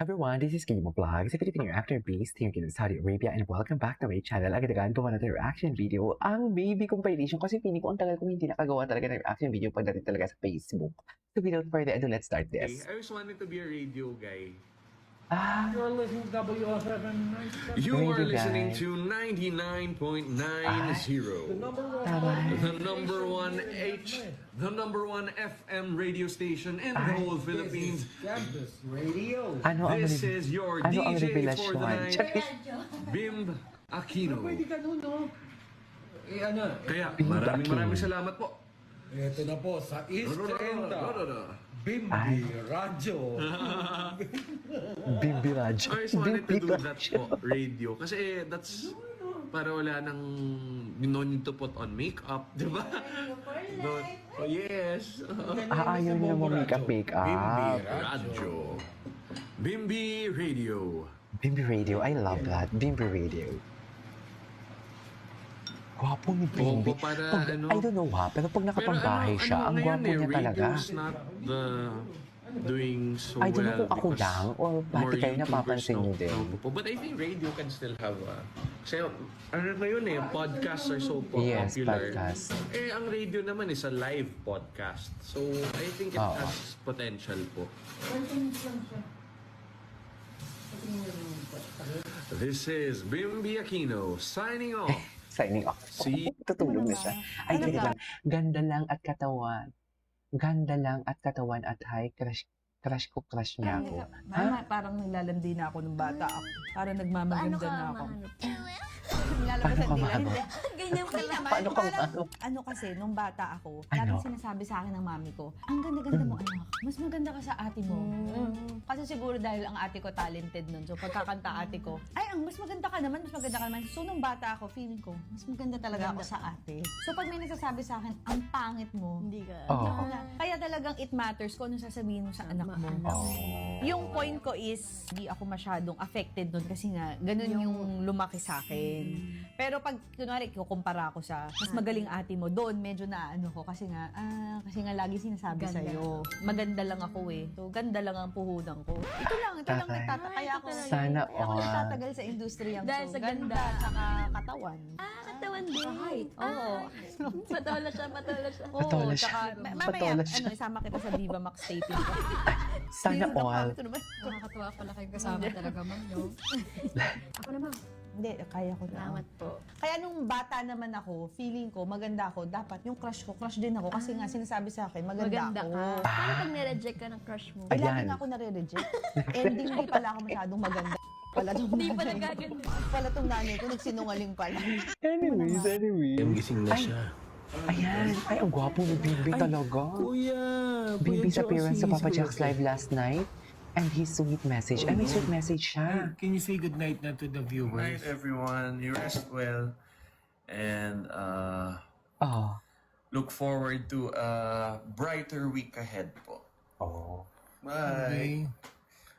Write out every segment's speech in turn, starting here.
Everyone, this is Kimo Vlogs, a Filipino actor based here in Saudi Arabia, and welcome back to my channel. Agad-agad gawa natin reaction video ang baby compilation kasi piling ko ang tagal kong hindi nakagawa talaga ng reaction video pagdating talaga sa Facebook. So without further ado, let's start this. I always wanted to be a radio guy. You're listening to WO797. You are Radio listening guy. to 99.90. The number one. The number one FM radio station in the whole Philippines. Campus Radio. This is your ano ang DJ for the revelasyon? night, Charis. Bim Aquino. Pwede ka nun, no? Ano? Kaya Bim maraming Aquino. salamat po. Ito na po, sa East No. Bimbi Radyo. Bimbi Raj. I always wanted to Bimbi do that Raj. po, radio. Kasi that's para wala nang no need to put on makeup, di ba? No, oh, yes. Ayaw nyo naman make-up. Bimbi Radyo. Bimbi Radio. Bimbi Radio, I love that. Bimbi Radio. Gwapo ni Bimbi. para Pag, ano. I don't know ha, pero pag nakapagbahay siya, ang gwapo niya talaga. Radio's not doing so I don't know well kung ako because lang or more pati kayo YouTubers napapansin nyo din. But I think radio can still have kasi ano ngayon podcasts are so Yes, popular. podcast. Ang radio naman is a live podcast. So I think it has potential po. This is Bimbi Aquino signing off. Signing off. See? Tutulog na siya. Ay, ganito lang. Ganda lang at katawan. Ganda lang at katawan at hi, crush ko, crush niya ako. Mama, parang naglalandi na ako nung bata ako. Parang nagmamaganda na ako. Paano ka maano? Ganyan pa naman. Paano ka maano? Ano kasi, nung bata ako, Ano? laging sinasabi sa akin ng mami ko, ang ganda-ganda mo anak, mas maganda ka sa ate mo. Kasi siguro dahil ang ate ko talented nun, so pagkakanta ate ko, ay, ang mas maganda ka naman, mas maganda ka naman. So nung bata ako, feeling ko, mas maganda talaga ako sa ate. So pag may nagsasabi sa akin, ang pangit mo, Hindi ka. Oo. kaya talagang it matters kung ano sasabihin mo sa anak mo. Yung point ko is, di ako masyadong affected doon kasi nga, ganun yung lumaki sa akin. Pero pag, kunwari, kukumpara ko sa mas magaling ate mo, doon medyo naano ko kasi nga lagi sinasabi Ganda. sa'yo. Maganda lang ako eh. So, ganda lang ang puhunan ko. Ito lang Tatay. nagtatakaya ako. Sana Kaya ako all. nagtatagal sa industriyang Dahil so, sa ganda, ganda. tsaka katawan. Katawan din. Height. Oo. Patola siya. Oo, Patola siya. tsaka, mamaya, Patola siya. isama kita sa Viva Max taping ko. Sana all. Ito naman. Nakakatuwa pala kayong kasama talaga, ma'am, no? Ako naman. Hindi, kaya ko na. Salamat po. Kaya nung bata naman ako, feeling ko, maganda ako. Dapat yung crush ko, crush din ako. Kasi nga, sinasabi sa akin, maganda, Maganda ako. ka. Paano pag nireject ka ng crush mo? Eh, lagi Ayan. nga ako nare-reject. Ending, di pala ako masyadong maganda. Pala tong Hindi pa nanay ko. nagaganda. Pala tong nanay ko, nagsinungaling pala. Anyways. Gising na siya. Ayan. Ay, ang gwapo ni Bimbi talaga. Kuya! Bimbi's appearance sa Papa Jack's live last night. And his sweet message. Ay, may sweet message siya. Can you say goodnight na to the Good viewers? night, everyone. You rest well, and Oh. look forward to a brighter week ahead po. Oh. Bye.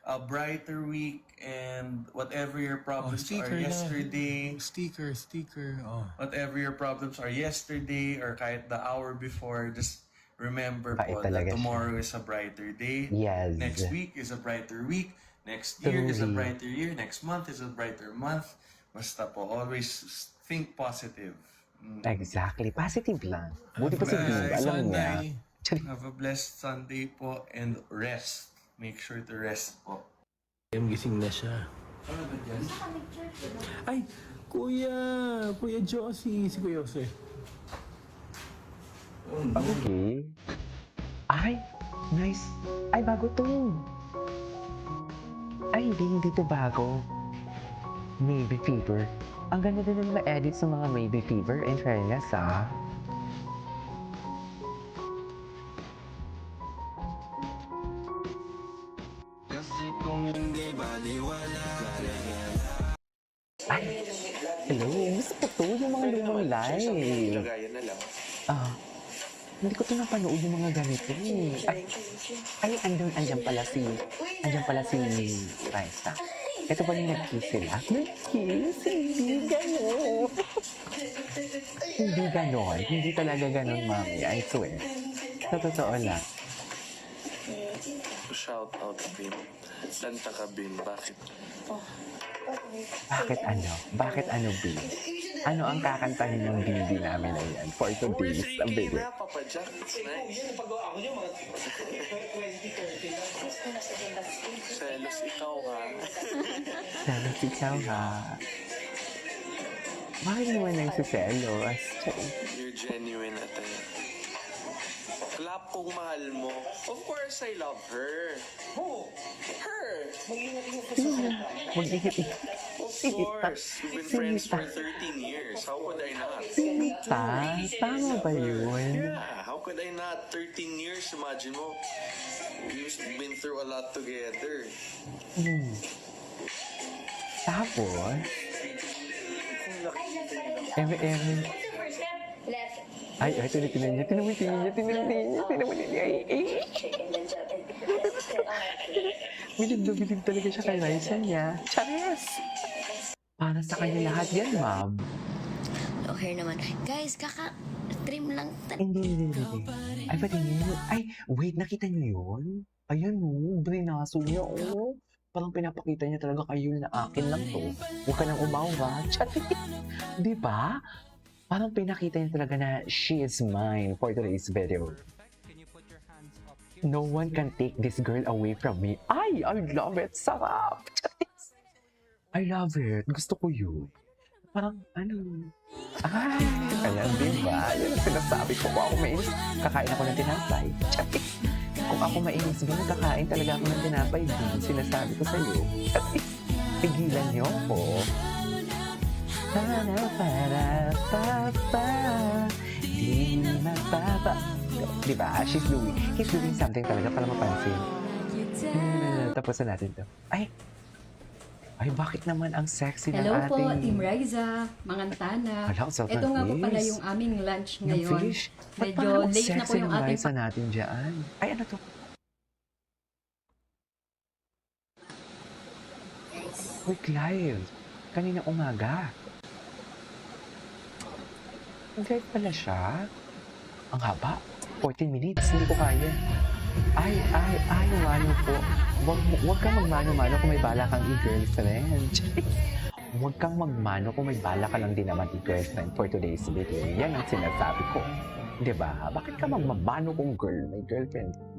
A brighter week, and whatever your problems sticker are na. yesterday, Sticker. Oh. whatever your problems are yesterday or kahit the hour before, just remember Bait po talaga that siya. tomorrow is a brighter day. Yes. Next week is a brighter week. Next year is a Truly. brighter year. Next month is a brighter month. Basta po, always think positive. Exactly. Positive lang. Buti pa si Bimbi. Alam niya. Have a blessed Sunday po and rest. Make sure to rest po. Gising na siya. Ay, Kuya Josie, si Kuya Jose. Okay. Ay, nice. Ay, bago to. Ay, hindi to bago. Maybe Fever. Ang ganda din ng mga edits sa mga Maybe Fever. In fairness, ah. Ay, hello. Gusto ko to, yung mga lumang live. Ah, hindi ko ito napanood yung mga ganito eh. Ay, andyan pala si Raisa. Ito ba yung nag-kiss sila? Nag-kiss? Hindi ganon. Hindi ganon. Hindi talaga ganon, mami. I swear. Sa totoo lang. Shout out to him. Kanta ka, Bin. Bakit? Bakit ano, B? Ano ang kakantahin ng baby namin na yan for today's video? K-rap, Papa Jack. It's nice. Selos, ikaw ha. Selos ikaw ha. Bakit naman nagsiselos? You're genuine, ate. Clap kung mahal mo. Of course, I love her. Who? Her. Mag-ihit. Of course. We've been friends for 13 years. How could I not? Tama ba yun? Yeah, how could I not? 13 years, imagine mo. We've been through a lot together. Tapos, eme. Ay, tinitingnan niya. Bilib talaga siya kay Raisa niya. Charis! Para sa kanya lahat yan, ma'am. Okay naman. Guys, kaka-trim lang. Hindi. Ay, patingin. Ay, wait, nakita niyo yun? Ayan, brinaso niya, oh. Parang pinapakita niya talaga kayo na akin lang to. Huwag ka nang umawa. Charis! Di ba? Parang pinakita niya talaga na she is mine for today's video. No one can take this girl away from me. Ay, I love it. Sarap. I love it. Gusto ko yun. Parang, ano? Ay, ayan, diba? Yan ang sinasabi ko. Kung ako mainis, kakain ako ng tinapay. Kung ako mainis, kakain talaga ako ng tinapay. Sinasabi ko sa'yo. Pigilan niyo ako. Di mapapa. Diba? He's doing something talaga para mapansin. Tapos na natin to. Ay, bakit naman ang sexy ng Hello ating... po, Team Riza, Mangantana. Hala, so Ito nga po nice. pala yung aming lunch Yung ngayon. fish. Ba't Medyo parang ang late na po sexy yung ng ating Raisa natin dyan? Ay, ano to? Quick live. Kanina umaga. Nag-live pala siya. Ang haba. 14 minutes. Hindi ko kaya. Ay, mano po. Huwag kang magmano-mano kung may bala kang i-girlfriend. Huwag kang magmano kung may bala ka lang din naman i-girlfriend for today's video. Yan ang sinasabi ko. Diba? Bakit ka magmamano kung may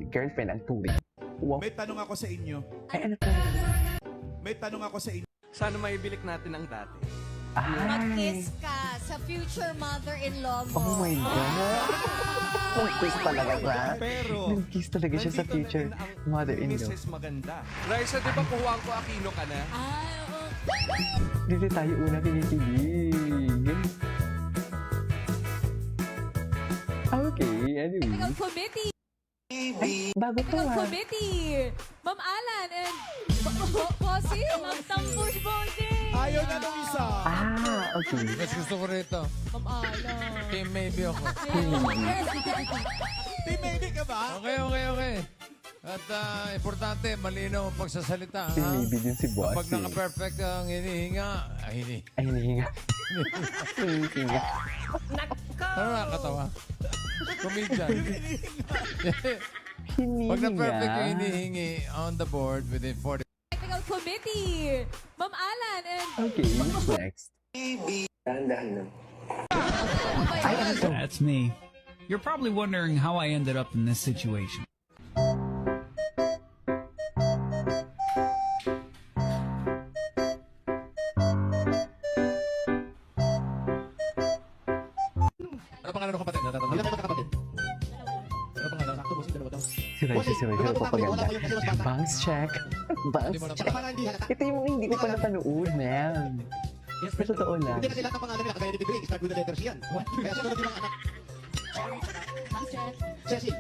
girlfriend ang turing? Wow. May tanong ako sa inyo. Ay, ano to? May tanong ako sa inyo. Sana maibilik natin ang dati. Ay. ka sa future mother-in-law mo. Oh my God. Nag-kiss talaga siya. Pero, Nag-kiss talaga siya sa future mother-in-law. Mrs. Maganda. Raisa, di ba kuhaan ko Aquino ka na? Dito tayo una tinitingin. Okay, anyway. Committee! Bago to Committee! Ma'am Alan and Bossy! Ma'am Tambush Bossy! Ayaw na nung isa. Okay. Mas gusto ko rito. Ma'am Alan! Team maybe ako. Team Maybe ka ba? Okay. At importante, malinaw ang pagsasalita. Si Ha? maybe din si Boss. Pag naka-perfect ang hinihinga, Ay, hinihinga. Hinihinga. ano nakakatawa? Comedian. Hinihinga. Pag na-perfect yung hinihingi on the board within 40 Technical Committee! Ma'am Alan and Okay, what's next? Ay, ano to? That's me. You're probably wondering how I ended up in this situation. Ano pangalan ng kapatid? Kapatid. Ano pangalan? Si Raisa papaganda. Bounce check. Bounce check. Ito yung hindi ko pa napanood, ma'am. Sa totoo lang. Hindi kasi lahat ng pangalan nila, kagaya ni Bibig, start with the letters yan. Kaya sunod yung mga anak. Cecil.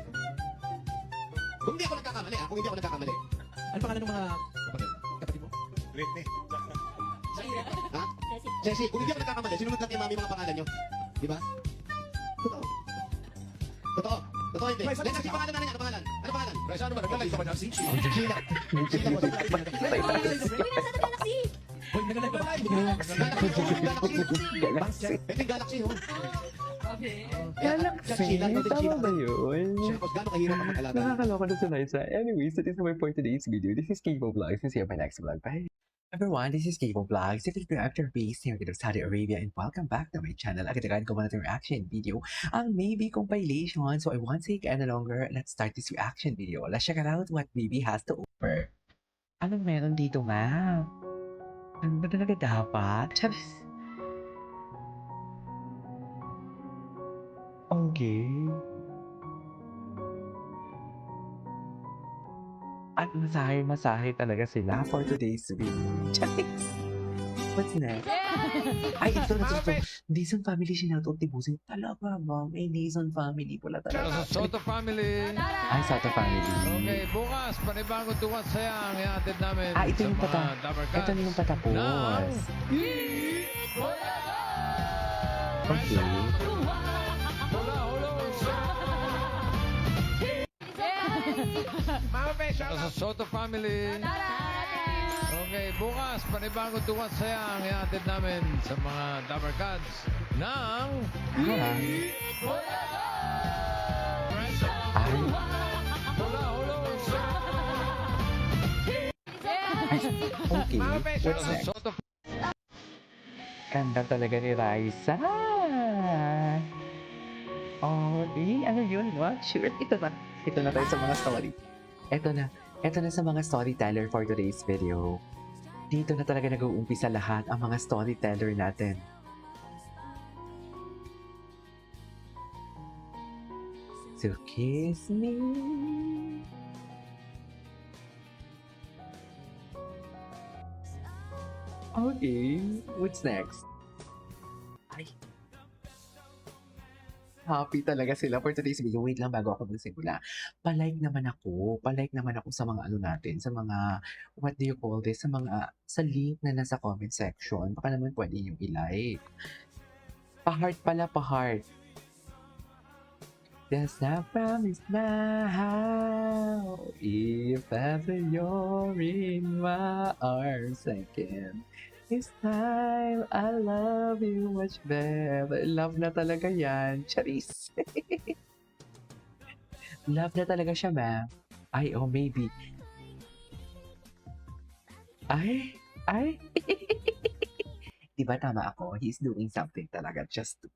Kung hindi ako nagkakamali, ano pangalan ng mga kapatid mo? Britney. Ha? Cecil, kung hindi ako nagkakamali, sinunod lang kay mami mga pangalan nyo. Di ba? Totoo hindi. Dahil kasi pangalan na niya, ano pangalan? Ano pangalan? Raisa, ano ba? Naglalay ka ba niya? Sheila. Sheila po. Hoy, naglalay ka ba? Galaxy. Galaxy. Ito yung Galaxy, oh. Galaxy? Tama ba yun? Siyempre, gano'ng kahirap ang mag-alaga. Nakakaloka na si Liza. Anyways, that is my for today's video. This is K-Pop Vlogs. See you on my next vlog. Bye! Everyone, this is K-Pop Vlogs. If you're after based here in Saudi Arabia and welcome back to my channel. Agad-agad ko muna itong reaction video ang Maybe compilation. So I won't take any longer. Let's start this reaction video. Let's check it out what Maybe has to offer. Anong meron dito, ma'am? Ano ba talaga dapat? Charis. Okay. At masahe talaga sila for today's video. Charis. What's next? Ay, ito na ito. Dizon family sinautot ni Busin. Talaga ba? May Dizon family pala talaga. Soto family. Ay, Soto family. Okay, bukas, panibagong tuwas saya ang ihatid namin Ito sa yung mga Dabber Cats. Ito na yung patapos. Okay. Sa Soto family. Okay, bukas, panibagong tuwas saya ang ihatid namin sa mga Dabber Cats ng... Ay. Okay. What's next? Soto Ganda talaga ni Raisa. Oh, ano yun? What? Sure, ito na. Ito na tayo sa mga story. Ito na. Ito na sa mga storyteller for today's video. Dito na talaga nag-uumpisa lahat ang mga storyteller natin. So kiss me. Okay, what's next? Ay. Happy talaga sila for today's video. Wait lang bago ako magsimula. Palike naman ako sa mga ano natin, sa mga, what do you call this, sa link na nasa comment section. Baka naman pwede yung i-like. Pa-heart pala, pa-heart. That's not promise now. If ever you're in my arms again. This time, I love you much better. Love na talaga yan. Charis. Love na talaga siya, ma'am. Ay, oh, maybe. Ay. Diba tama ako? He's doing something talaga just to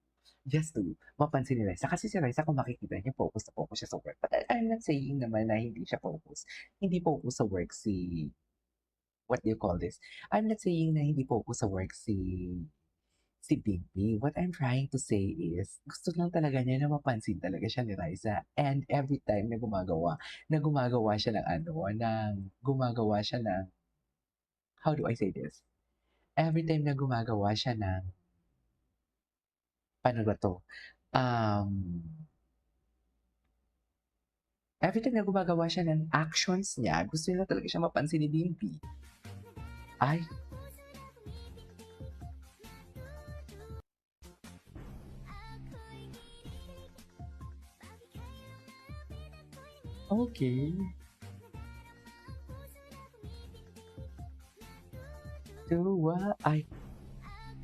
mapansin ni Raisa. Kasi si Raisa, kung makikita niya, focus na focus siya sa work. But I'm not saying naman na hindi siya focus. Hindi focus sa work si... What do you call this? I'm not saying na hindi focus sa work si Bigby. What I'm trying to say is, gusto lang talaga niya na mapansin talaga siya ni Raisa. And every time na gumagawa siya ng, how do I say this? Every time na gumagawa siya ng, paano ba to? Every time na gumagawa siya ng actions niya, gusto niya talaga siya mapansin ni Bimby. Ay. Okay. Ay.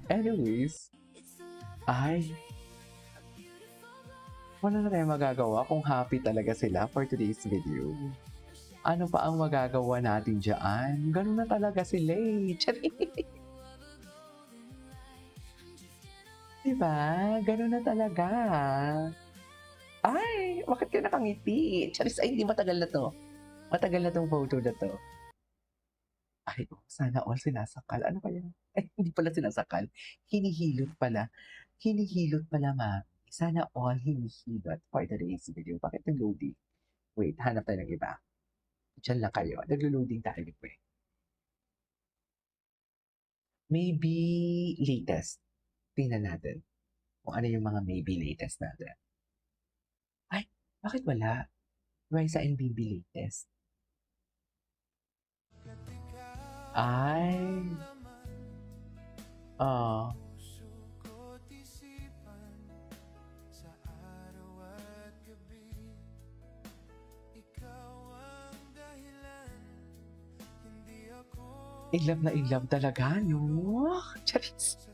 Anyways. Ay. Wala na tayong magagawa kung happy talaga sila for today's video. Ano pa ang magagawa natin dyan? Ganun na talaga sila eh. Diba? Ganun na talaga. Ay, bakit ka nakangiti? Charis, ay, hindi matagal na to. Matagal na tong photo na to. Ay, sana all sinasakal. Ano kaya? Ay, hindi pala sinasakal. Hinihilot pala. Hinihilot pala, ma. Sana all hinihilot for today's video. Bakit nag-loading? Wait, hanap tayo ng iba. Diyan lang kayo. Naglo-loading tayo eh. Maybe latest. Tingnan natin. Kung ano yung mga maybe latest natin. Ay, bakit wala? Raisa and Bibi latest. Ay. Oh. in love talaga, no? Charis.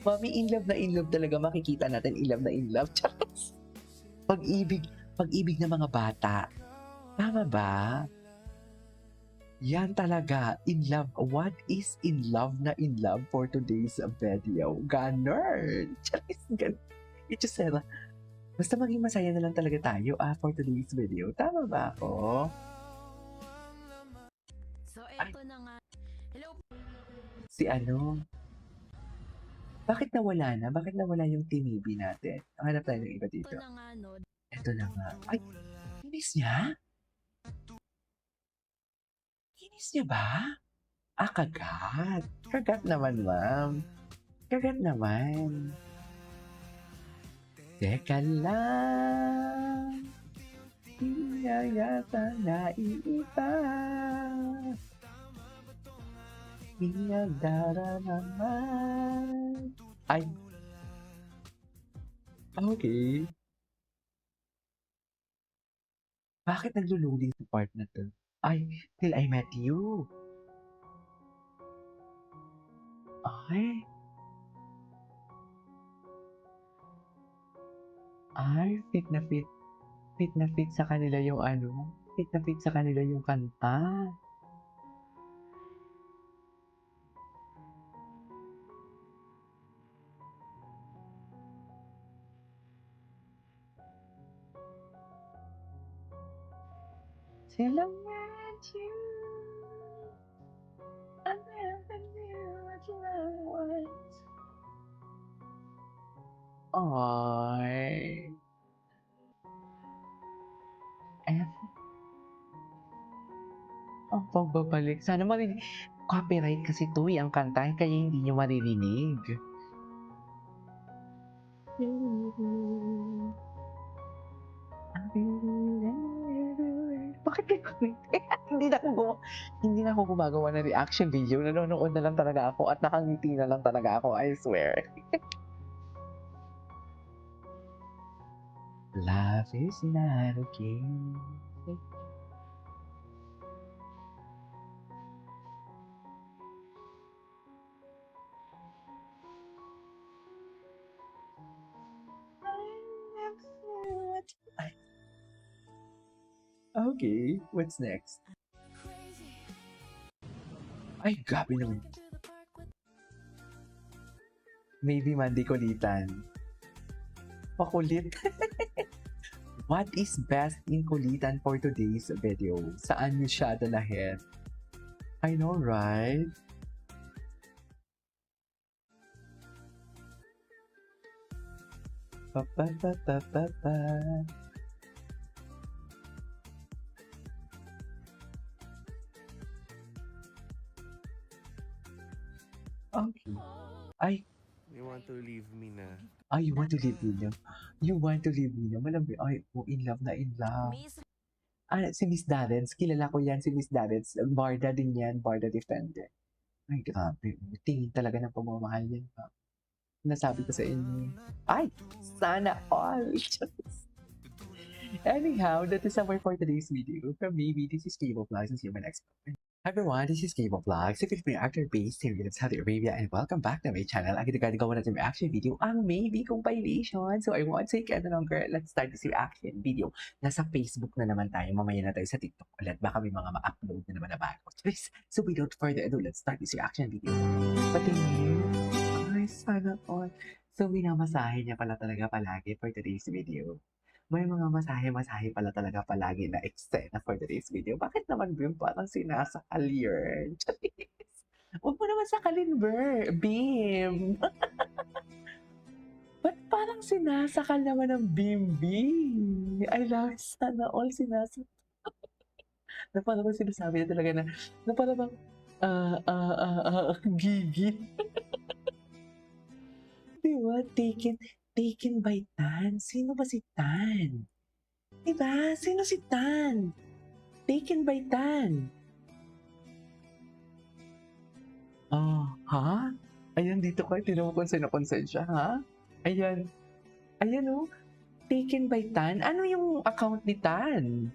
Mami, in love talaga. Makikita natin in love. Charis. Pag-ibig ng mga bata. Tama ba? Yan talaga, in love. What is in love for today's video? Ganon. Charis, ganon. It's just basta maging masaya na lang talaga tayo for today's video. Tama ba ako? So, eto na nga. Hello Si ano? Bakit nawala na? Bakit nawala yung tinibi natin? Hanap tayo ng iba dito. na nga, no? Ito na nga. Ay, kinis niya? Kinis niya ba? Kagat. Kagat naman, ma'am. Kagat naman. Teka lang. Hindi niya yata naiiba. Hinagdara naman. Ay. Okay. Bakit naglo-loading sa part na to? Ay, till I met you. Ay. Ay, fit na fit. Fit na fit sa kanila yung ano. Fit na fit sa kanila yung kanta. Till I met you, I never knew what love was. Ay. Ang pagbabalik. Sana marinig. Copyright kasi to ang kanta, kaya hindi nyo maririnig. Bakit hindi na ako gumagawa ng reaction video. Nanonood na lang talaga ako at nakangiti na lang talaga ako. I swear. Love is not okay. Okay, what's next? Ay, gabi naman. Maybe Mandy kulitan. Pakulit. What is best in kulitan for today's video? Saan nyo siya dalahin? I know, right? Pa-pa-pa-pa-pa-pa. Okay. Ay, You want to leave me na. you want to leave me na? You want to leave me na? Malamig. Ay, in love na in love. Si Miss Darrens. Kilala ko yan si Miss Darrens. Barda din yan. Barda Defender. Ay, grabe. Tingin talaga ng pamamahal yan. Nasabi ko sa inyo. Ay, sana all. Anyhow, that is our for today's video. From me, this is Cable Vlogs and see you in my next one. Hi everyone, this is Cable Vlogs, a Filipino actor based here in Saudi Arabia, and welcome back to my channel. Ang ginagawa natin reaction video, ang Maybe compilation. So I won't take any longer. Let's start this reaction video. Nasa Facebook na naman tayo. Mamaya na tayo sa TikTok ulit. Baka may mga ma-upload na naman na bago. So without further ado, let's start this reaction video. Patingin. Ay, sana all. So minamasahe niya pala talaga palagi for today's video. May mga masahe-masahe pala talaga palagi na eksena for today's video. Bakit naman, Bim, parang sinasakal yun? Huwag mo naman sakalin, Bim. Ba't parang sinasakal naman ng Bim? I love it. Sana all sinasakal. Na parang sinasabi na talaga na parang gigi. Diba? Taken by Tan. Sino ba si Tan? Diba? Sino si Tan? Taken by Tan. Ha? Ayan, dito ko. Tinan mo kung sino-consent siya, ha? Ayan. Ayan, oh. Taken by Tan. Ano yung account ni Tan?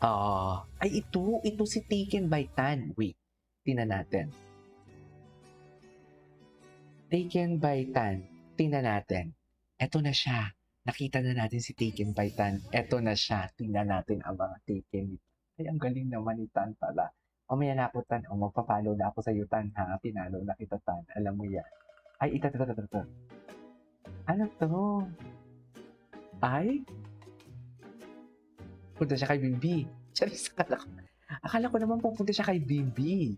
Ay, ito si Taken by Tan. Wait, tingnan natin. Taken by Tan. Tingnan natin. Eto na siya. Nakita na natin si Taken by Tan. Eto na siya. Tingnan natin ang mga Taken. Ay, ang galing naman ni Tan pala. Mamaya na ako, Tan. O, magpa-follow na ako sa'yo, Tan, ha? Pinalo na kita, Tan. Alam mo yan. Ay, ito. Ano to? Ay? Punta siya kay Bibi. Charis, akala ko naman pupunta siya kay Bibi.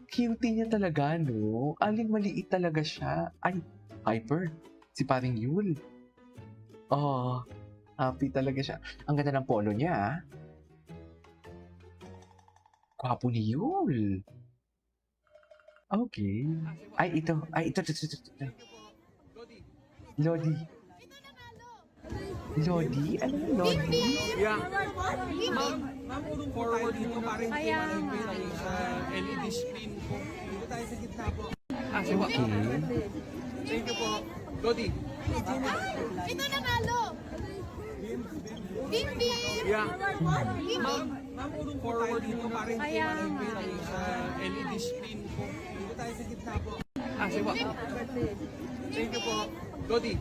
Cutie niya talaga, no? Aling maliit talaga siya. Ay, hyper. Si paring Yul. Oh, happy talaga siya. Ang ganda ng polo niya, ah. Gwapo ni Yul. Okay. Ay, ito. Lodi. Lodi? Ano yung Lodi? Yeah. Ma'am, unong forward dito, parang sa LED screen po. Dito tayo sa gitna po. Okay. Thank you po. Lodi. Ito nanalo! Bimbi! Yeah. Ma'am, unong forward dito, parang sa LED screen po. Dito tayo sa gitna po. Thank you po. Lodi.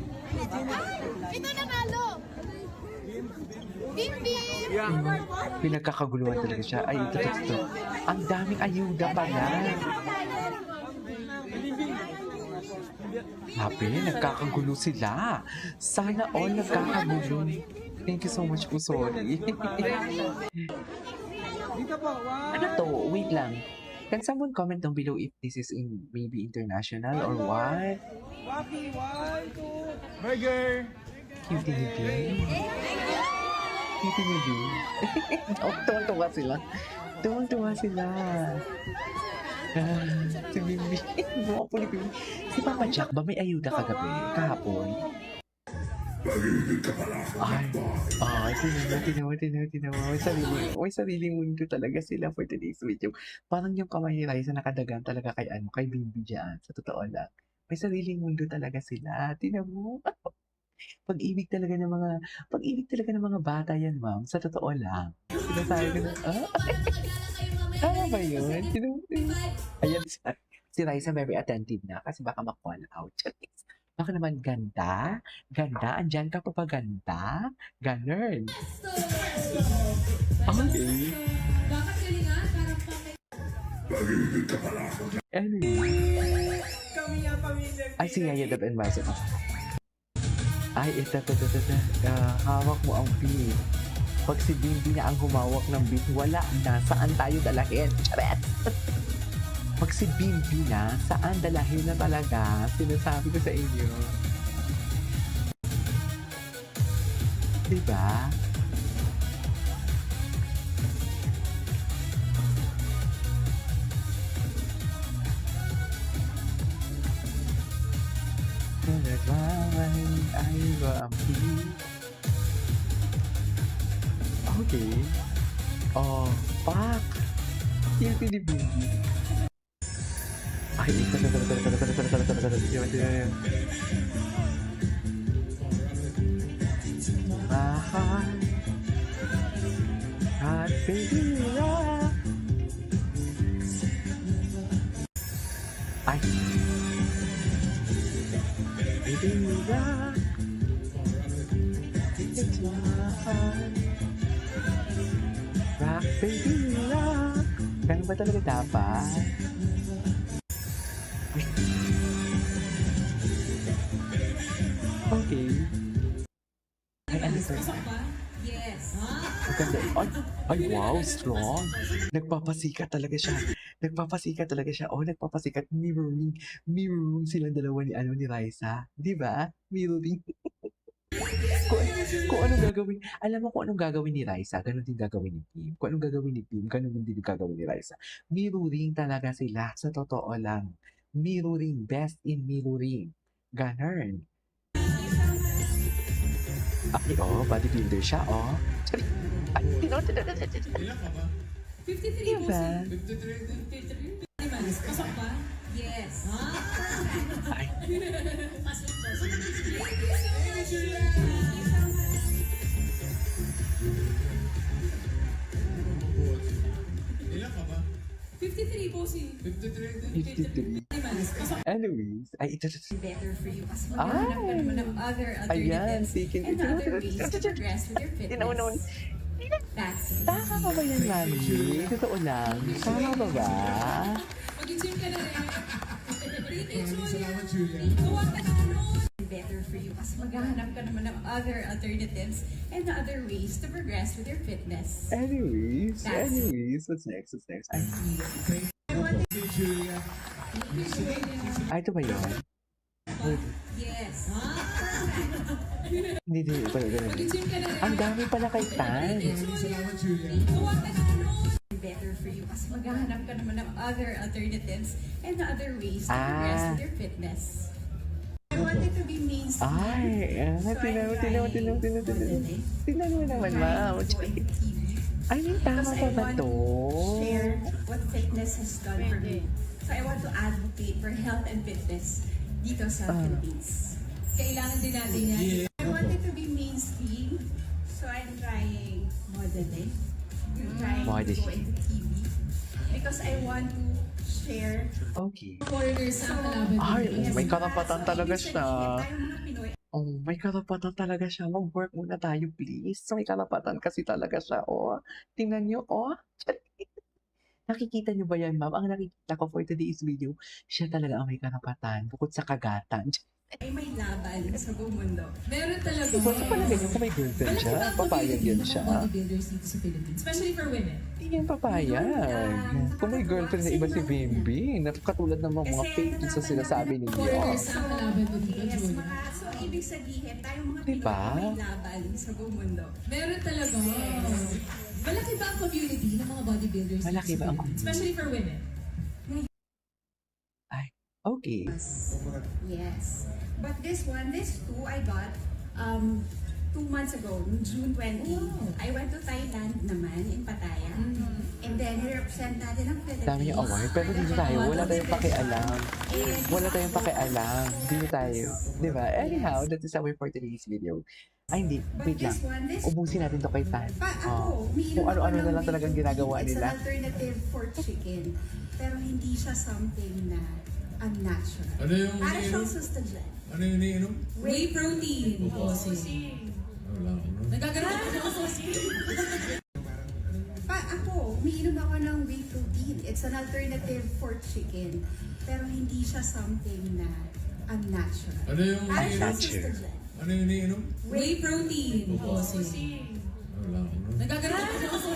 Ito nanalo! Bimbi! Yeah. Pinagkakaguluhan talaga siya. Ay, ito. Ang daming ayuda pala. Happy, nagkakagulo sila. Sana all nagkakagulo. Thank you so much po, sorry. Dito po. Wow. Ano to? Wait lang. Can someone comment down below if this is in maybe international or what? Wapi, 1, 2. Burger. Cutie ni B. Cutie ni B. Tuwan-tuwa sila. Tuwan-tuwa sila. Si Bibi. Buka po ni Bibi. Si Papa Jack ba may ayuda kagabi? Kahapon? Ay, tinawa. May sariling mundo talaga sila for today's video. Parang yung kamay ni Raisa nakadagan talaga kay Bibi dyan. Sa totoo lang. May sariling mundo talaga sila. Tinawa. Pag-ibig talaga ng mga bata yan, ma'am. Sa totoo lang. Sinasabi ko na, tama ba yun? Ayan, si Raisa very attentive na kasi baka ma-call out. Baka naman ganda, andyan ka pa pa ganda, ganun. Okay. Anyway. Ay, si Yaya Dab and Master. Ay, ito. Hawak mo ang beat. Pag si Bimbi na ang humawak ng beat, wala na. Saan tayo dalahin? Charet! Pag si Bimbi na, saan dalahin na talaga? Sinasabi ko sa inyo. Diba? Nagmamahal ay wampi. Okay. Oh, fuck! Guilty ni Bimbi. Ay, ito. Mahal at bibira. Ay. Bibira. Mahal. Rock, baby, rock. Ganun ba talaga dapat? Okay. Ay, ano ito? Yes. Maganda. Ay, wow, strong. Nagpapasikat talaga siya. Oh, nagpapasikat. Mirroring silang dalawa ni Raisa. Di ba? Mirroring. kung anong gagawin, alam mo kung anong gagawin ni Raisa, ganun din gagawin ni Kim. Kung anong gagawin ni Kim, ganun din gagawin ni Raisa. Mirroring talaga sila, sa totoo lang. Mirroring, best in mirroring. Ganun. Okay, oh, bodybuilder siya, oh. Sorry. Ay, Ilan ka ba? 53 diba? 53. Pasok ba? Yes. Ay. Pasok. 53 po si. 53. Anyways, ay, ito. Better for you. Kasi Ay! maghanap ka naman ng other Ayan, alternatives taken. and other ways to progress with your Tinaw-naw. fitness. That's it. Tama ka ba yan, Mami? Totoo lang. Tama ba ba? Mag-gym ka na rin. Salamat, Julia. Huwag ka na nun. Better for you. Kasi maghanap ka naman ng other alternatives and other ways to progress with your fitness. Anyways, That's- what's next? Ay, Julia. ito ba yun? Yes. Hindi, ito. Mag-gym ka na rin. Ang dami pala kay Tan. Salamat, Julia. Huwag ka na nun. Better for you. Kasi maghanap ka naman ng other alternatives and other ways to progress with your fitness. I wanted to be mainstream. Tinaw. Tingnan mo naman, Ma'am. I mean, tama pa ba to? Share what fitness has done for me. So I want to advocate for health and fitness dito sa Philippines. Kailangan din natin yan. I wanted to be mainstream, so I'm trying modeling. I'm trying to go into TV because I want to share. Okay. Foreigners ang kalaban Ay, dito. may karapatan talaga siya. Tayo mga Pinoy. Oh, may karapatan talaga siya. Mag-work muna tayo, please. May karapatan kasi talaga siya, oh. Tingnan niyo, oh. Nakikita niyo ba yan, ma'am? Ang nakikita ko for today's video, siya talaga ang may karapatan. Bukod sa kagatan. Ay may laban sa buong mundo. Meron talaga. Diba sa pala ganyan kung may girlfriend siya? Papayag yan siya. Bodybuilders dito sa Philippines. Especially for women. Hindi yan papayag. Kung may girlfriend na iba si Bimbi, katulad ng mga fake news na sinasabi ninyo. Foreigners ang kalaban mo dito, Yes, Julia. so ibig sabihin, tayong mga Diba? Pinoy may laban sa buong mundo. Meron talaga. Malaki ba ang community ng mga bodybuilders? Malaki ba ang Especially for women. Okay. Yes. But this two, I got 2 months ago, June 20. I went to Thailand naman, in Pattaya. And then, represent natin ang Philippines. Dami yung award, pero dito tayo, wala tayong pakialam. Wala tayong pakialam. Dito tayo. Diba? Anyhow, that is our for today's video. Ay, hindi. Wait lang. Ubusin natin to kay Tan. Kung ano-ano na lang talagang ginagawa It's nila. an alternative for chicken. Pero hindi siya something na unnatural. Ano yung Para iniinom? siyang sustagen. Ano yung iniinom? Whey protein. Nagagalit ako sa Ako, umiinom ako ng whey protein. It's an alternative for chicken. Pero hindi siya something na unnatural. Ano yung Para siyang Unnatural. sustagen. Ano yung iniinom? whey protein. Nagagalit ako sa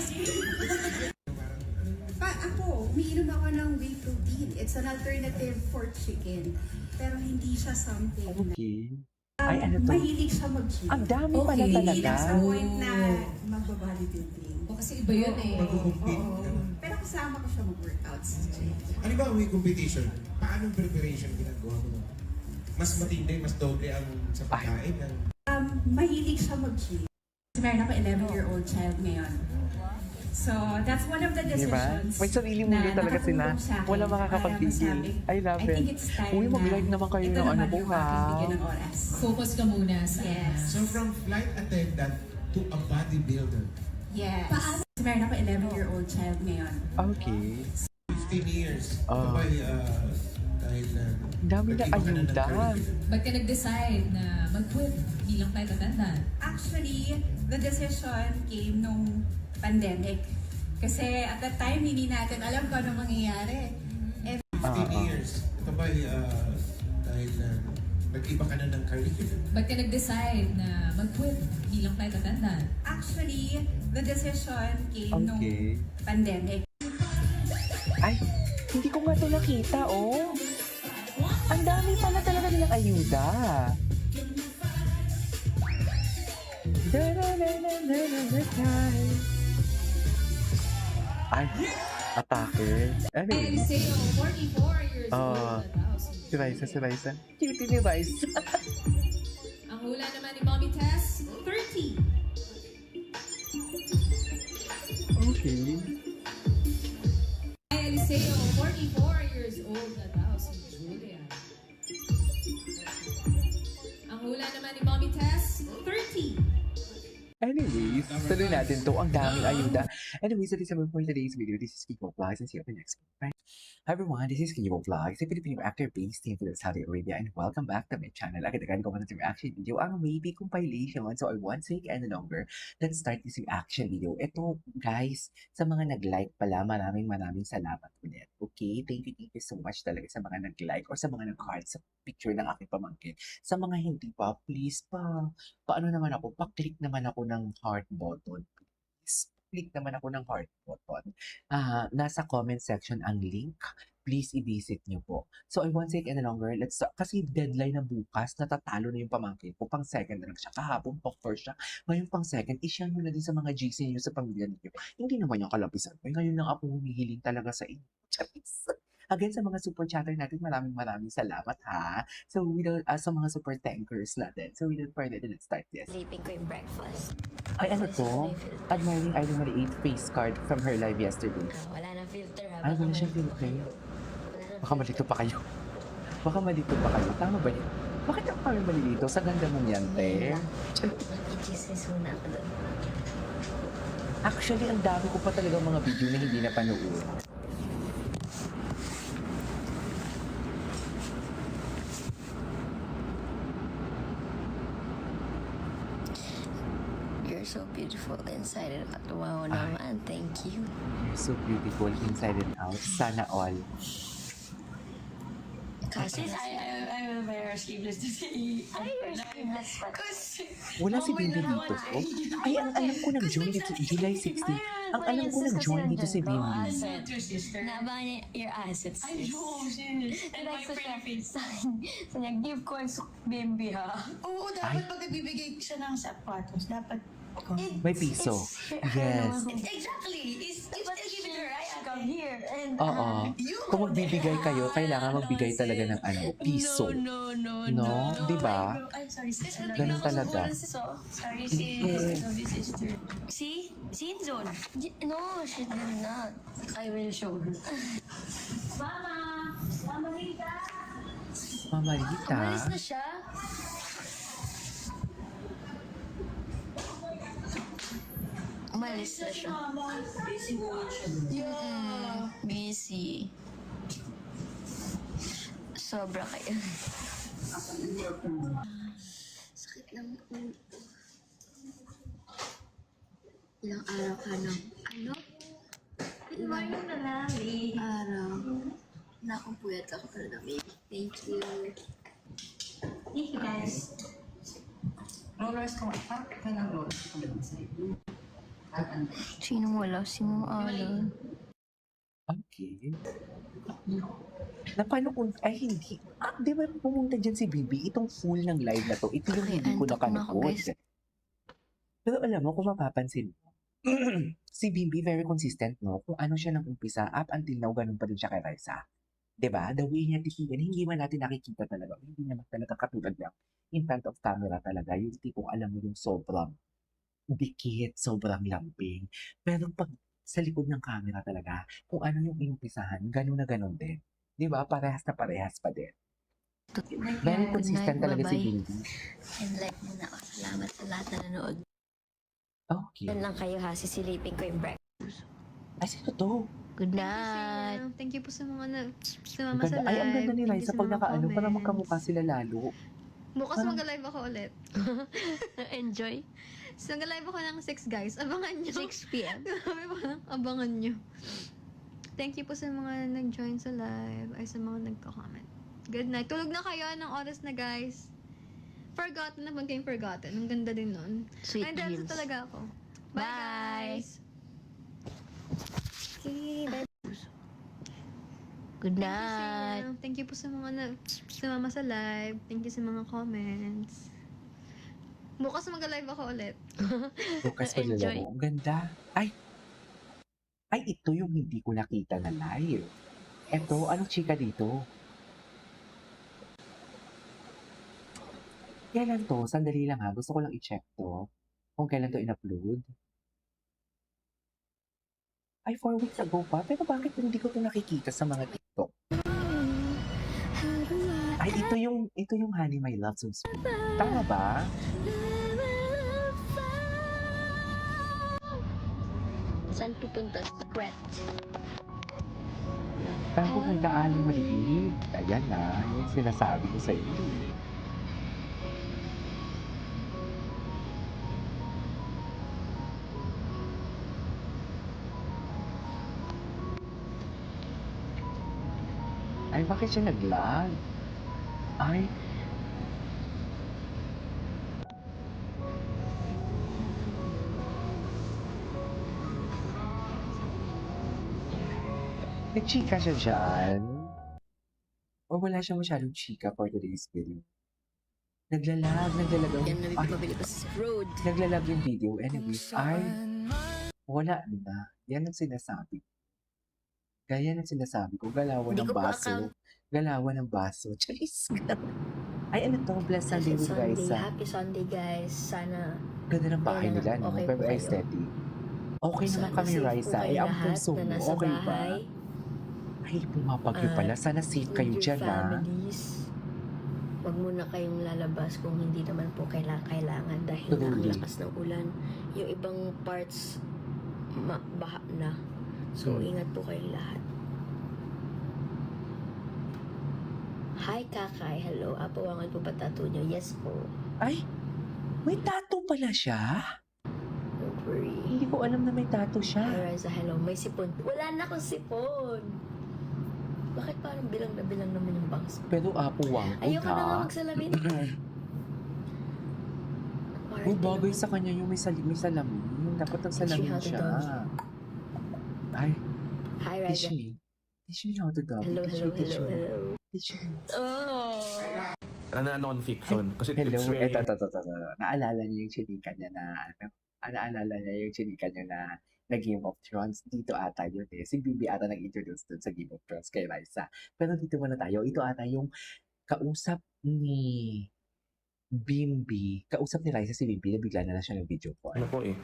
Ako, umiinom ako ng whey protein. It's an alternative for chicken. Pero hindi siya something na... Okay. Ay, ano to? Mahilig siya mag-gym. Ang dami pala Okay. Hindi talaga. lang sa point na magbabodybuilding. O kasi iba yun eh. Magkukumpit. Pero kasama ko siya mag-workouts. Ano ba may competition? Paano preparation ginagawa mo? Mas matindi, mas doble ang sa pagkain ng Mahilig siya mag-gym. Meron ako 11-year-old child ngayon. So, that's one of the Diba? decisions. May sarili mundo na talaga sila. nakatulong sa akin Wala para makakapagpigil. masabing, I love I think it. it's time Uy, na mag-live naman kayo ito ng ano naman po, yung ha? aking bigyan ng oras. Focus ka muna sa... Yes. So from flight attendant to a bodybuilder, Yes. Meron ako 11-year-old child ngayon. Okay. 15 years. Ah. Ito ba'y dahil Dami na nag-iba ka ng ayuda. career? Ba't ka nag-decide na mag-quit bilang flight attendant? Actually, the decision came nung pandemic. Kasi at that time, hindi natin alam kung ano mangyayari. 15 years. Ito ba'y dahil nag-iba ka na ng career? Ba't ka nag-decide na mag-quit bilang flight attendant? Actually, the decision came nung Okay. pandemic. Ay, hindi ko nga ito nakita, oh. Ang dami pala talaga nilang ayuda. Ay, atake. Ano yun? Eliseo, 44 years Ah. old. Si Raisa. Cutie ni Raisa. Ang hula naman ni Mommy Tess, 30. Okay. Eliseo, 44 years old na daw si Julia. Ang hula naman ni Mommy Tess, 30. Anyways, tuloy natin to. Ang daming ayuda. Anyways, that is it for today's video. This is Kiko Vlogs and see you on the next one. Bye. Hi everyone, this is Kiko Vlogs, a Filipino actor based in Saudi Arabia, and welcome back to my channel. Agad-agad ko muna sa reaction video ang maybe compilation. So I won't take any longer. Let's start this reaction video. Ito, guys, sa mga nag-like pala, maraming salamat ulit. Okay? Thank you so much talaga sa mga nag-like or sa mga nag-heart sa picture ng aking pamangkin. Sa mga hindi pa, please paano naman ako, pa-click naman ako ng heart button. Please, click naman ako ng heart button. Nasa comment section ang link. Please i-visit nyo po. So I won't take any longer. Let's start. Kasi deadline na bukas, natatalo na yung pamangkin ko. Pang second na lang siya. Kahapon pang first siya. Ngayon pang second, i-share nyo na din sa mga GC nyo sa pamilya ninyo. Hindi naman yung kalapisan. Ngayon lang ako humihiling talaga sa inyo. Charis. Again, sa mga super chatter natin, maraming salamat ha. So, sa mga super tankers natin. So, without further ado, let's start this. Sleeping ko yung breakfast. Ay, ano to? Admiring Idol Maliit face card from her live yesterday. Wala nang filter ha. Ay, wala siyang filter. Baka malito pa kayo. Baka malito pa kayo. Tama ba yun? Bakit ako kami malilito? Sa ganda mong yan, te. Nakikismis muna ako doon. Actually, ang dami ko pa talaga mga video na hindi napanood. You're so beautiful inside and out. Wow naman. Thank you. You're so beautiful inside and out. Sana all. Kasi I'm very sleepless today. Ay, you're sleepless pa. Wala si Bimbi dito. Ay, ang alam ko July 16. Ang alam ko join dito si Bimbi. Naabangan niya your assets. Ay, and my pretty face. So, nag-give ko ang Bimbi ha. Oo, dapat pag nagbibigay siya ng sapatos, dapat May piso. Yes. Exactly. It's give it her, right? Come here. And, Oo. Kung magbibigay kayo, kailangan magbigay talaga ng piso. No. Di ba? I'm sorry, sister. Ganun talaga. Sorry, sister. See? Zone. No, she did not. I will show her. Mama Rita. Mama Rita. Umalis na siya. Umalis na siya. Yeah. Busy. Sobra kayo. Sakit lang. Ilang araw ka ng Good morning na namin. Araw. Nakapuyat ako para namin. Thank you. Thank you, guys. Rollers ko. Bakit ka ng rollers ko lang sa iyo? Sino wala? Sino alam? Okay. Na paano kung, ay hindi. Di ba pumunta dyan si Bibi? Itong full ng live na to. Ito yung hindi ko nakanood. Pero alam mo, kung mapapansin mo, si Bibi very consistent, no? Kung ano siya nang umpisa, up until now, ganun pa rin siya kay Raisa. Diba? The way niya titigan, hindi man natin nakikita talaga. Hindi naman talaga katulad lang. In front of camera talaga. Yung tipong alam mo yung sobrang dikit, sobrang lamping. Pero pag sa likod ng camera talaga, kung ano yung inumpisahan, ganun na ganun din. Di ba? Parehas na parehas pa din. Very consistent talaga si Bibi. And like muna ako. Salamat sa lahat na nanood. Okay. Yan lang kayo ha. Sisilipin ko yung breakfast. Ay, sino to? Good night. Thank you po sa mga Ang ganda. Ay, ang ganda ni Raisa pag nakaano, para magkamukha sila lalo. Bukas mag-live ako ulit. Enjoy. So, nag-live ako ng 6 guys. Abangan nyo. 6 p.m. Abangan nyo. Thank you po sa mga nag-join sa live ay sa mga nagko-comment. Good night. Tulog na kayo ng oras na guys. Forgotten na kayong forgotten. Ang ganda din nun. Sweet Ay, dance dreams. talaga ako. Bye, guys! Okay, bye. Good night. Thank you po sa mga sumama sa live. Thank you sa mga comments. Bukas mag-live ako ulit. Bukas pa nila mo. Ang ganda. Ay, ito yung hindi ko nakita na live. Eto, anong chika dito? Kailan to? Sandali lang ha. Gusto ko lang i-check to. Kung kailan to in-upload. Ay, 4 weeks ago pa. Pero bakit hindi ko to nakikita sa mga TikTok? Ay, ito yung Honey My Love So Sweet. Tama ba? Saan pupunta? Secret. Tapos nagdaaling maliit. Ayan na, yung sinasabi ko sa iyo. Ay, bakit siya nag-lag? Ay, nagchika siya dyan. O wala siya masyadong chika for today's video. Naglalag ang... Yan na may Ay, pabili pa sa road. naglalag yung video. Anyways, ay, wala na. Yan ang sinasabi. Gaya ng sinasabi ko, galawan Hindi ng ko pa baso. Galawan ng baso. Charis. Ay, ano to? Bless Sunday with guys. Happy Sunday, guys. Sana Ganda ng bahay Ayun nila, na, no? okay Pero po kayo. aesthetic. Okay naman sana kami, safe po Raisa. kayo Eh, ang lahat puso na mo, nasa okay ba? bahay. Ay, pumapagyo pala. Sana safe With kayo your dyan, ha? families. Huwag muna kayong lalabas kung hindi naman po kailangan dahil na ang Truly. lakas ng ulan. Yung ibang parts, baha na. So, ingat po kayong lahat. Hi, Kakay. Hello. Apawangan po ba tattoo niyo? Yes po. Ay, may tattoo pala siya? Don't worry. Hindi ko alam na may tattoo siya. Hi, Raisa. Hello. May sipon. Wala na akong sipon. Bakit parang bilang na bilang naman yung bangs ko? Pero apuwang ko, Ayoko na nga ha? magsalamin. Uy, bagay sa kanya yung may salamin. Dapat nagsalamin how to siya. dodge. Ay, Hi, teach Raisa. me. Teach me how to dodge. Hello, Teach hello, me, teach hello, me. hello. Teach me. Oh. Na non-fiction. Kasi Hello, it's very... eto. Naalala niyo yung chinika niya na, naalala niya yung chinika niya na Game of Thrones. Dito ata yun eh. Si Bibi ata nag-introduce dun sa Game of Thrones kay Raisa. Pero dito muna tayo. Ito ata yung kausap ni Bimbi. Kausap ni Raisa si Bimbi na bigla na lang siya ng video call. Ano po eh.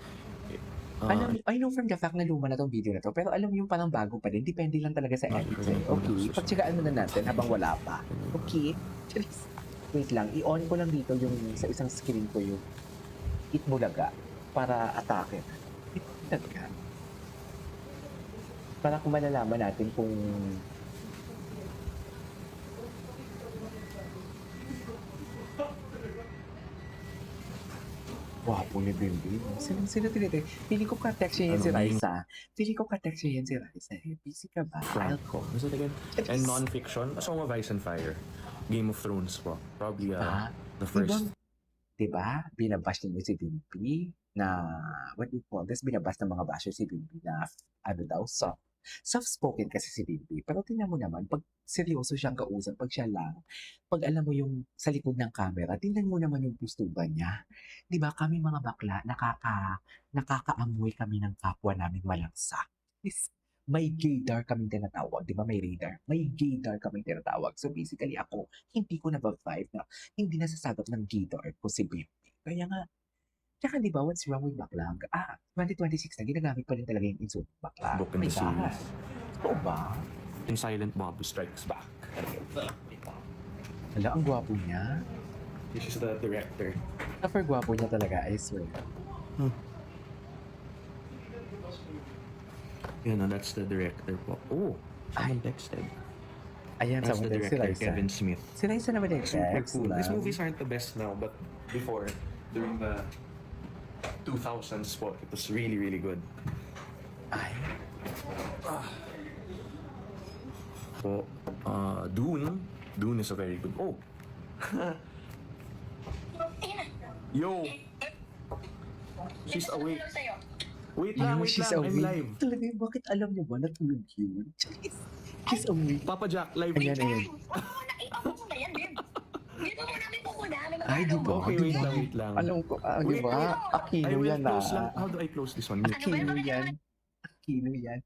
I know from the fact na luma na tong video na to, pero alam mo yung parang bago pa din. Depende lang talaga sa edit. Okay, pagtsikaan na natin habang wala pa. Okay? Charis. Wait lang, i-on ko lang dito yung sa isang screen ko yung Itbulaga para atake. Itbulaga. Para kung malalaman natin kung wapo ni Bimbi. Sino tinitay? Feeling ko ka-text niya yan si Raisa. Feeling ko ka-text niya yan si Raisa. Busy ka ba? Franco. Is it again? And non-fiction, A Song of Ice and Fire. Game of Thrones po. Probably the first. Diba? Binabash niyo si Bimbi na, what do you call this? Binabash ng mga basher si Bimbi na, ano daw, soft-spoken kasi si Bimbi. Pero tingnan mo naman, pag seryoso siyang kausap, pag siya lang, pag alam mo yung sa likod ng camera, tingnan mo naman yung pustuban niya. Di ba kami mga bakla, nakakaamoy kami ng kapwa namin malangsa. May gaydar kaming tinatawag. Di ba may radar? May gaydar kaming tinatawag. So basically ako, hindi ko na-vibe na hindi nasasagap ng gaydar ko si Bimbi. Kaya nga, tsaka di ba, what's wrong with bakla? 2026 na, ginagamit pa rin talaga yung insult bakla. Book in the series. Oo ba? In Silent Bob Strikes Back. Hala, ang gwapo niya. This is the director. Super gwapo niya talaga, I swear. You know, that's the director po. Oh, someone texted. Ayan, That's sa the model si director, Raisa. Kevin Smith. Si Raisa naman yung Super text cool. These lang. movies aren't the best now, but before, during the 2000s po, it was really, really good. Ay, Po, Dune. Dune is a very good. Oh! Yo! She's awake. Wait lang, wait she's lang. I'm awake. live. Talaga, bakit alam niyo ba? Natulog yun. She's awake. Papa Jack, live. Ayan. Ay, di ba? Okay, Di wait ba? lang, wait lang. Alam ko, di Wait, ba? wait. I Aquino will yan close lang. ah. How do I close this one? Aquino yan. Aquino yan.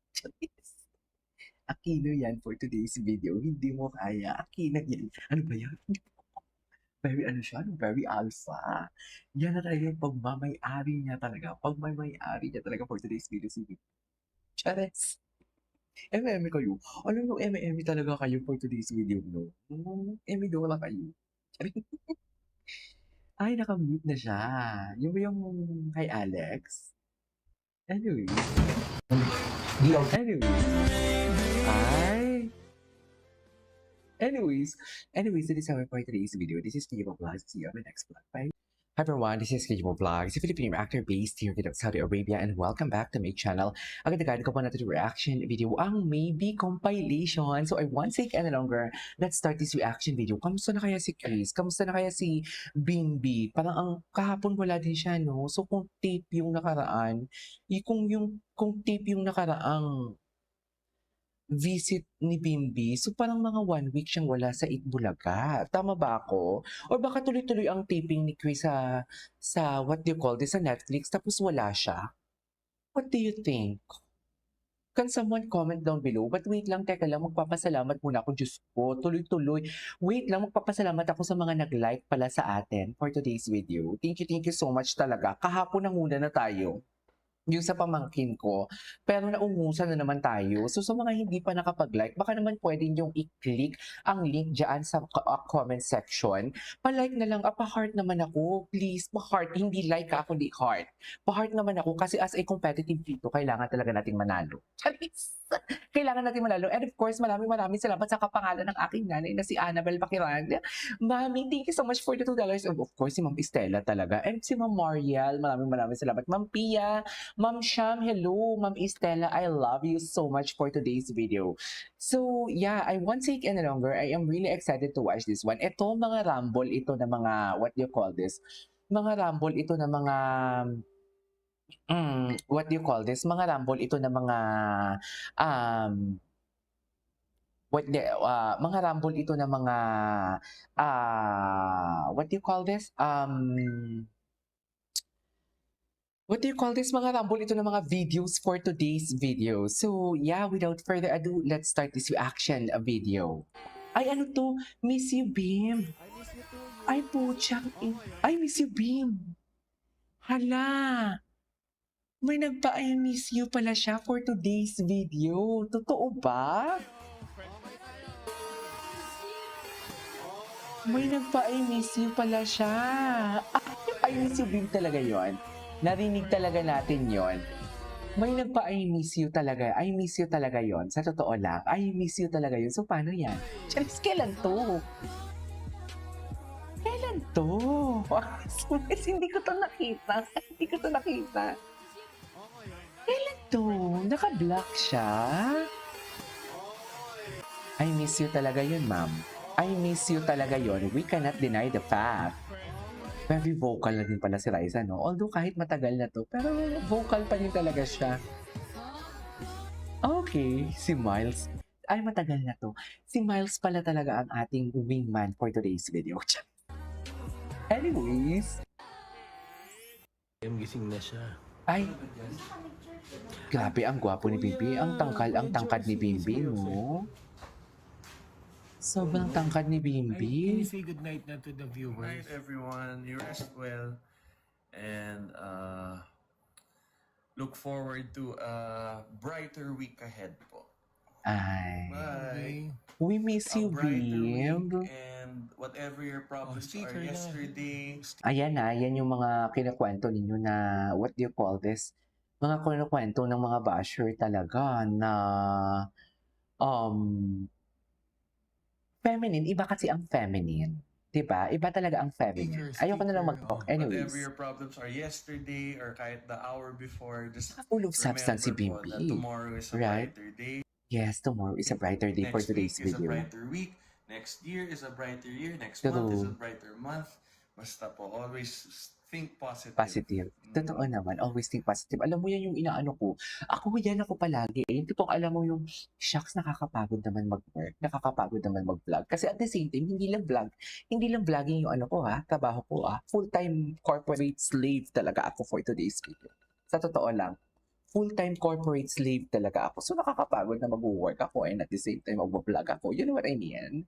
Aquino yan for today's video. Hindi mo kaya. Aquino yan. Ano ba yan? Very ano siya? Very alpha. Yan na talaga yung pagmamay-ari niya talaga. Pagmamay-ari niya talaga for today's video. Chares! MM kayo. Alam mo, MM talaga kayo for today's video, no? MM lang kayo. Ay, nakamute na siya. Yung kay Alex. Anyway. Anyways, that is our for today's video. This is Kiyo Vlogs. See you on the next vlog. Bye. Hi everyone, this is Kiyo Vlogs, a Filipino actor based here in Saudi Arabia, and welcome back to my channel. Agad-agad ko po natin yung reaction video, ang Maybe compilation. So I won't take any longer. Let's start this reaction video. Kamusta na kaya si Chris? Kamusta na kaya si Bimbi? Parang ang kahapon wala din siya, no? So kung tape yung nakaraang visit ni Bimbi, so parang mga 1 week siyang wala sa Itbulaga. Tama ba ako? Or baka tuloy-tuloy ang taping ni Chris sa what do you call this, sa Netflix, tapos wala siya? What do you think? Can someone comment down below? But wait lang, teka lang, magpapasalamat muna ako. Diyos ko, tuloy-tuloy. Wait lang, magpapasalamat ako sa mga nag-like pala sa atin for today's video. Thank you so much talaga. Kahapon nanguna na tayo yung sa pamangkin ko, pero naungusan na naman tayo. So sa mga hindi pa nakapag-like, baka naman pwedeng yung i-click ang link dyan sa comment section. Pa-like na lang, pa-heart naman ako. Please, pa-heart. Hindi like ako, di heart. Pa-heart naman ako kasi as a competitive dito, kailangan talaga nating manalo. Kailangan natin manalo. And of course, maraming salamat sa kapangalan ng aking nanay na si Annabel Pakiran. Mami, thank you so much for the $2. And of course, si Ma'am Estela talaga. And si Ma'am Mariel, maraming salamat. Ma'am Pia, Ma'am Sham, hello. Ma'am Estela, I love you so much for today's video. So, yeah, I won't take any longer. I am really excited to watch this one. Ito, mga rumble, ito na mga, what do you call this? Mga rumble, ito na mga, what do you call this? Mga rumble, ito na mga, mga rumble, ito na mga, what do you call this? What do you call this, mga rumble? Ito na mga videos for today's video. So, yeah, without further ado, let's start this reaction video. Ay, ano to? Miss you, Bim. Ay, puchang. Ay, miss you, Bim. Hala. May nagpa-I miss you pala siya for today's video. Totoo ba? May nagpa-I miss you pala siya. I miss you, Bim talaga yon. Narinig talaga natin yon. May nagpa-I miss you talaga. I miss you talaga yon. Sa totoo lang, I miss you talaga yon. So, paano yan? Charis, kailan to? Kailan to? Hindi ko to nakita. Hindi ko to nakita. Kailan to? Naka-block siya? I miss you talaga yun, ma'am. I miss you talaga yun. We cannot deny the fact. Very vocal na din pala si Raisa, no? Although kahit matagal na to, pero vocal pa din talaga siya. Okay, si Miles. Ay, matagal na to. Si Miles pala talaga ang ating wingman for today's video. Anyways. Gising na siya. Ay, grabe, ang gwapo ni Bibi. Ang tangkad ni Bibi, no? Sobrang tangkad ni Bimbi. Say good night na to the viewers. Good night, everyone. You rest well. And look forward to a brighter week ahead po. Ay. Bye. We miss you, Bim. And whatever your problems are yesterday. Ayan na, yan yung mga kinakwento ninyo na, what do you call this? Mga kinakwento ng mga basher talaga na, feminine. Iba kasi ang feminine. Diba? Iba talaga ang feminine. Ayoko na lang mag-talk. Anyways. Whatever your problems are yesterday or kahit the hour before, just full of substance si Bimbi. Tomorrow is a brighter day. Yes, tomorrow is a brighter day for today's video. Next week is a brighter week. Next year is a brighter year. Next month is a brighter month. Basta po, always think positive. Totoo naman. Always think positive. Alam mo yan yung inaano ko. Yan ako palagi. Yung tipong alam mo yung, shucks, nakakapagod naman mag-work. Nakakapagod naman mag-vlog. Kasi at the same time, hindi lang vlogging yung ano ko trabaho ko Full-time corporate slave talaga ako for today's video. Sa totoo lang. Full-time corporate slave talaga ako. So nakakapagod na mag-work ako and at the same time mag-vlog ako. You know what I mean?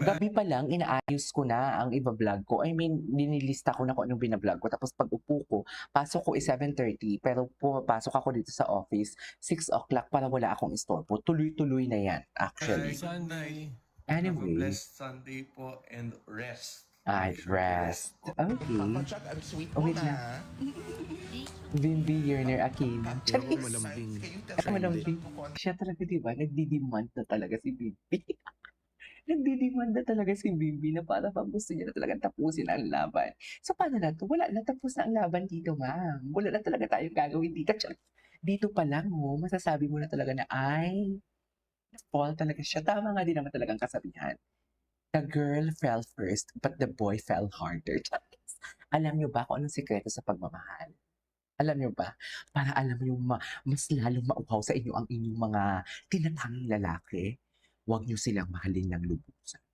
Gabi pa lang, inaayos ko na ang iba-vlog ko. I mean, ninilista ko na kung anong binablog ko. Tapos pag upo ko, pasok ko is 7:30. Pero pumapasok ako dito sa office, 6 o'clock para wala akong istorbo. Tuloy-tuloy na yan, actually. Sunday. Anyway. Have a blessed Sunday po and rest. I rest. Okay. Kapag ang sweet Oh, mo wait na. lang. Bimbi Yearner Aquino. Pero ako malambing. Ako malambing. Siya talaga, di ba? Nagdidemand na talaga si Bimbi. Nagdidemand na talaga si Bimbi na para bang gusto niya na talaga tapusin ang laban. So, paano na to? Wala na, tapos na ang laban dito, ma'am. Wala na talaga tayong gagawin dito. Dito pa lang, oh, masasabi mo na talaga na, ay, fall talaga siya. Tama nga din naman talagang kasabihan. The girl fell first, but the boy fell harder. Alam niyo ba kung anong sikreto sa pagmamahal? Alam niyo ba? Para alam mo yung mas lalong mauhaw sa inyo ang inyong mga tinatanging lalaki, huwag niyo silang mahalin ng lubusan.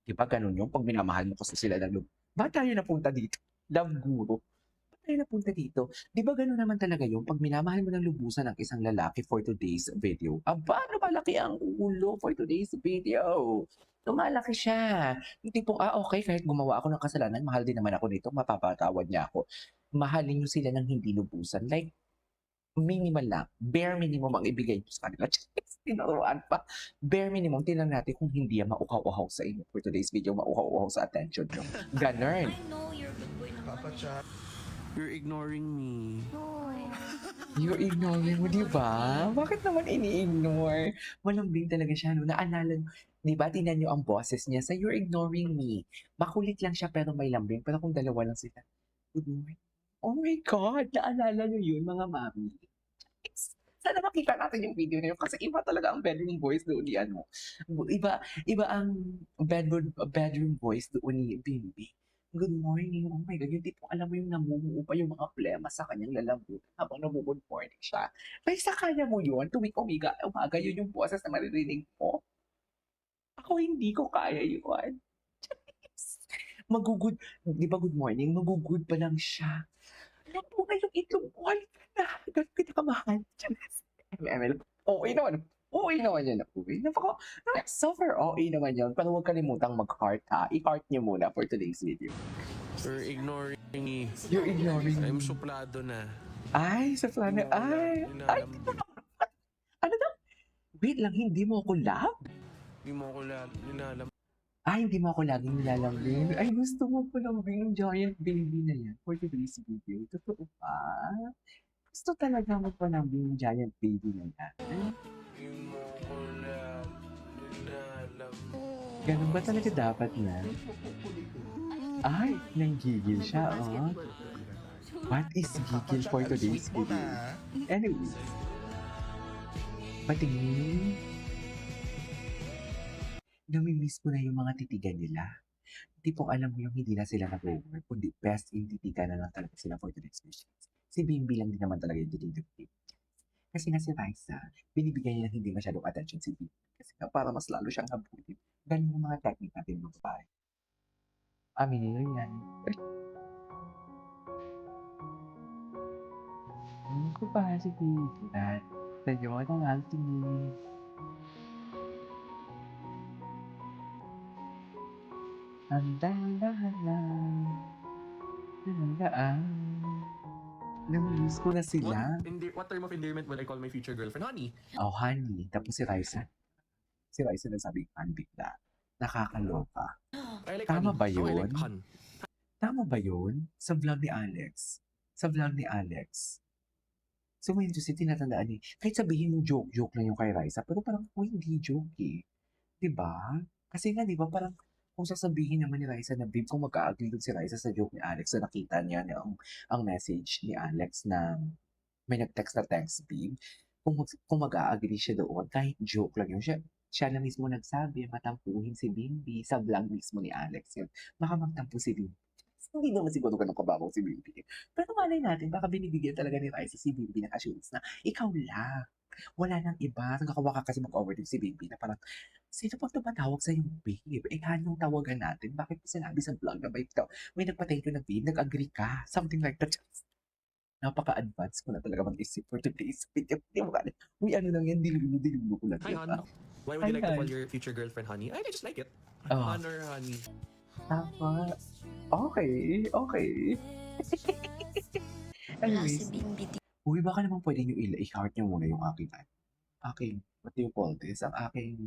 Di ba ganun yung pag minamahal mo kasi sila ng lubusan? Ba't tayo napunta dito? Love guru. Ba't tayo napunta dito? Di ba ganun naman talaga yung pag minamahal mo ng lubusan ng isang lalaki for today's video? Aba, lumalaki ang ulo for today's video. Lumalaki siya. Yung tipong, okay, kahit gumawa ako ng kasalanan, mahal din naman ako nito, mapapatawad niya ako. Mahalin niyo sila ng hindi lubusan. Like, minimal lang. Bare minimum ang ibigay niyo sa kanila. Tinuruan pa. Bare minimum, tingnan natin kung hindi yan mauhaw-uhaw sa inyo. For today's video, mauhaw-uhaw sa attention nyo. Ganun. I know you're good boy naman. Papa Chuck. You're ignoring me. You're ignoring mo, di ba? Bakit naman ini-ignore? Malambing talaga siya, no? Naalala, di ba? Tingnan niyo ang boses niya sa you're ignoring me. Makulit lang siya pero may lambing. Pero kung dalawa lang sila, good morning. Oh my God! Naalala niyo yun, mga mami. Sana makita natin yung video na yun kasi iba talaga ang bedroom voice doon ni ano. Iba ang bedroom voice doon ni Bimbi. Good morning. Oh my God, yung tipong alam mo yung namumuo pa yung mga plema sa kanyang lalambot habang namu-good morning siya. May sa kanya mo yun, tuwing umaga yun yung boses na maririnig mo. Ako hindi ko kaya yun. Magugud, di ba good morning? Magugud pa lang siya. Napunga yung itlog ko. Ganun kita kamahal. ML. Okay naman. Okay naman yun. Super okay naman yun. Pero huwag kalimutang mag-heart ha. I-heart niyo muna for today's video. You're ignoring me. You're ignoring me. I'm suplado na. Ay, sa plano. Ay, ano daw? Wait lang, hindi mo ako love? Hindi mo ako nilalam. Ay, hindi mo ako laging nilalambing. Ay, gusto mo pa lambing yung giant baby na yan for today's video. Totoo pa? Gusto talaga mo pa lambing yung giant baby na yan. Hindi mo ako nilalam. Ganun ba talaga dapat na? Ay, nanggigil siya, oh. What is gigil for today's video? Anyways. Patingin. Namimiss ko na yung mga titigan nila. Hindi po alam mo yung hindi na sila nag-work, kundi best in titigan na lang talaga sila for today's mission. Si Bimbi lang din naman talaga yung titigan. Kasi nga si Raisa, binibigyan niya ng hindi masyadong attention si Bimbi. Kasi nga para mas lalo siyang habulin. Ganun yung mga technique natin mga babae. Aminin nyo yan. Ano ko ba si Bimbi? Tayo na lang tingin. Andahan-dahan. Namimiss ko na sila. What term of endearment will I call my future girlfriend? Honey. Oh, honey. Tapos si Raisa. Si Raisa nagsabi, han, bigla. Nakakaloka. I like Tama honey. ba Oh, I yun? like hun. Tama ba yun? Sa vlog ni Alex. So, ngayon kasi tinatandaan niya, kahit sabihin mo joke lang yung kay Raisa, pero parang, hindi joke eh. Diba? Kasi nga, diba, parang, kung sasabihin naman ni Raisa na babe, kung mag-a-agree dun si Raisa sa joke ni Alex na nakita niya ang message ni Alex na may nag-text na thanks babe, kung mag-a-agree siya doon, kahit joke lang yun, siya na mismo nagsabi, matampuhin si Bimbi sa vlog mismo ni Alex yun. Baka magtampo si Bimbi. Hindi naman siguro ganun kababaw si Bimbi. Pero malay natin, baka binibigyan talaga ni Raisa si Bimbi ng assurance na ikaw lang. Wala nang iba. Nagkakawa ka kasi mag-overthink si Bimbi na parang, sino pang tumatawag sa yung babe? Anong tawagan natin? Bakit sinabi sa vlog na babe daw? May nagpa-thank you na babe, nag-agree ka. Something like that. Napaka-advance ko na talaga mag-isip for today's video. Hindi mo ka uy, ano lang yan, dilulo ko lang. Hi, hon. Why would you like to call your future girlfriend honey? I just like it. Oh. Honor honey. Tama. Okay. Anyways. Uy, baka naman pwede nyo i-heart nyo muna yung aking, what do you call this? Ang aking,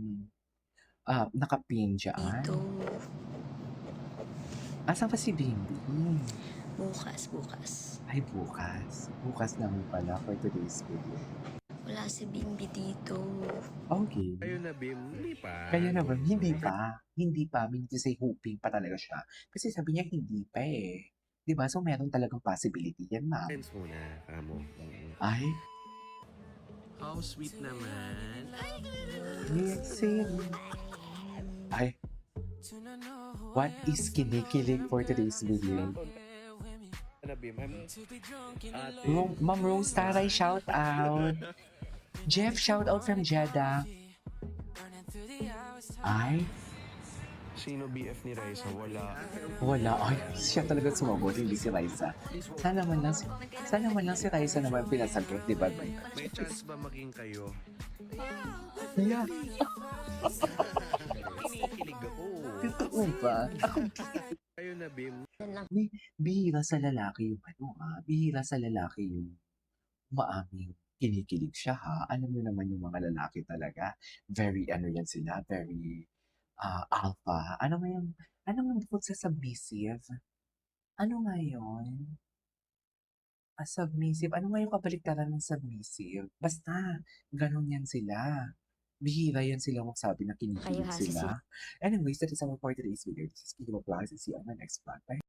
nakapin dyan. Asan pa si Bimbi? Bukas. Ay, bukas. Bukas naman pala for today's video. Wala si Bimbi dito. Okay. Kayo na, Bim? Hindi pa. Kaya naman, hindi pa. Hindi pa. Meaning to say, hoping pa talaga siya. Kasi sabi niya, hindi pa eh. Diba? So, meron talagang possibility yan, ma'am. Friends muna, kamo. Ay, How sweet naman. yes, ay. What is kinikilig for today's video? Ano, Bim? Ma'am Rose Taray, shout out. Jeff, shout out from Jeddah. Ay, Sino BF ni Raisa? Wala. wala. Ay, siya talaga sumagot, hindi si Raisa. Sana man lang si Raisa naman pinasagot, di ba? May chance ba maging kayo? Yeah. Kinikilig ako. Totoo ba? Ako, Kayo na, Bim? bihira sa lalaki yung bihira sa lalaki yung maaming kinikilig siya ha. Alam mo naman yung mga lalaki talaga. Very yan sila, very alpha. Ano nga bukod sa submissive? Ano nga yun? Submissive. Ano nga yung kabaliktaran ng submissive? Basta, ganun yan sila. Bihira yan sila magsabi na kinikilig sila. Anyways, that is our for today's video. This is Kiko Vlogs and see you on my next vlog. Bye!